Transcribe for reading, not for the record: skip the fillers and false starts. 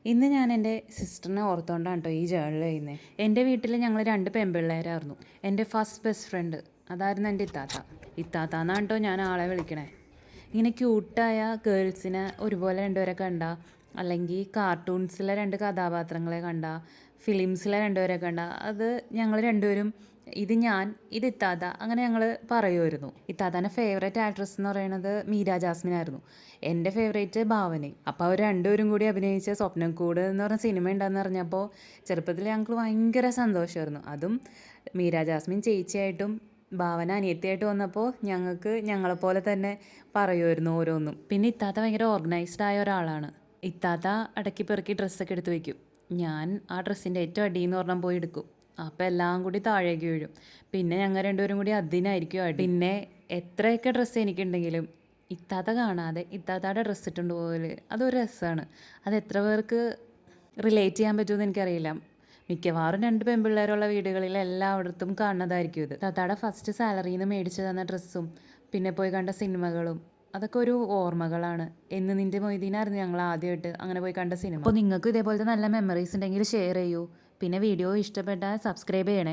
ഇന്ന് ഞാൻ എൻ്റെ സിസ്റ്ററിനെ ഓർത്തുകൊണ്ടാണ് കേട്ടോ ഈ ജേർണൽ ചെയ്യുന്നത്. എൻ്റെ വീട്ടിൽ ഞങ്ങൾ 2 പെൺപിള്ളേരായിരുന്നു. എൻ്റെ ഫസ്റ്റ് ബെസ്റ്റ് ഫ്രണ്ട് അതായിരുന്നു എൻ്റെ ഇത്താത്ത. ഇത്താത്ത എന്നാണ് കേട്ടോ ഞാൻ ആളെ വിളിക്കണേ. ഇങ്ങനെ ക്യൂട്ടായ ഗേൾസിനെ ഒരുപോലെ രണ്ടുപേരെ കണ്ട, അല്ലെങ്കിൽ കാർട്ടൂൺസിലെ 2 കഥാപാത്രങ്ങളെ കണ്ട, ഫിലിംസിലെ 2 പേരെ കണ്ട, അത് ഞങ്ങൾ രണ്ടുപേരും ഇത് ഞാൻ, ഇത് ഇത്താത്ത, അങ്ങനെ ഞങ്ങൾ പറയുമായിരുന്നു. ഇത്താത്താൻ്റെ ഫേവറേറ്റ് ആക്ട്രസ് എന്ന് പറയുന്നത് മീര ജാസ്മിൻ ആയിരുന്നു. എൻ്റെ ഫേവറേറ്റ് ഭാവനി. അപ്പോൾ അവർ രണ്ടുപേരും കൂടി അഭിനയിച്ച സ്വപ്നക്കൂട് എന്ന് പറഞ്ഞ സിനിമ ഉണ്ടെന്ന് അറിഞ്ഞപ്പോൾ ചെറുപ്പത്തിൽ ഞങ്ങൾക്ക് ഭയങ്കര സന്തോഷമായിരുന്നു. അതും മീര ജാസ്മിൻ ചേച്ചിയായിട്ടും ഭാവന അനിയത്തിയായിട്ട് വന്നപ്പോൾ ഞങ്ങൾക്ക് ഞങ്ങളെപ്പോലെ തന്നെ പറയുമായിരുന്നു ഓരോന്നും. പിന്നെ ഇത്താത്ത ഭയങ്കര ഓർഗനൈസ്ഡ് ആയ ഒരാളാണ്. ഇത്താത്ത ഇടയ്ക്ക് പെറുക്കി ഡ്രസ്സൊക്കെ എടുത്ത് വയ്ക്കും. ഞാൻ ആ ഡ്രസ്സിൻ്റെ ഏറ്റവും അടിയെന്ന് പറഞ്ഞാൽ പോയി എടുക്കും. അപ്പോൾ എല്ലാം കൂടി താഴേക്ക് വീഴും. പിന്നെ ഞങ്ങൾ രണ്ടുപേരും കൂടി അതിനായിരിക്കും അടി. പിന്നെ എത്രയൊക്കെ ഡ്രസ്സ് എനിക്കുണ്ടെങ്കിലും ഇത്താത്ത കാണാതെ ഇത്താത്തയുടെ ഡ്രസ്സ് ഇട്ടുകൊണ്ട് പോകല് അതൊരു രസമാണ്. അത് എത്ര പേർക്ക് റിലേറ്റ് ചെയ്യാൻ പറ്റുമെന്ന് എനിക്കറിയില്ല. മിക്കവാറും 2 പെൺപിള്ളേരുള്ള വീടുകളിൽ എല്ലായിടത്തും കാണുന്നതായിരിക്കും ഇത്. താത്താടെ ഫസ്റ്റ് സാലറിയിൽ നിന്ന് മേടിച്ചു തന്ന ഡ്രസ്സും പിന്നെ പോയി കണ്ട സിനിമകളും അതൊക്കെ ഒരു ഓർമ്മകളാണ്. എന്ന് നിൻ്റെ മൊയ്തീനായിരുന്നു ഞങ്ങൾ ആദ്യമായിട്ട് അങ്ങനെ പോയി കണ്ട സിനിമ. അപ്പോൾ നിങ്ങൾക്ക് ഇതേപോലത്തെ നല്ല മെമ്മറീസ് ഉണ്ടെങ്കിൽ ഷെയർ ചെയ്യൂ. പിന്നെ വീഡിയോ ഇഷ്ടപ്പെട്ടാൽ സബ്സ്ക്രൈബ് ചെയ്യണേ.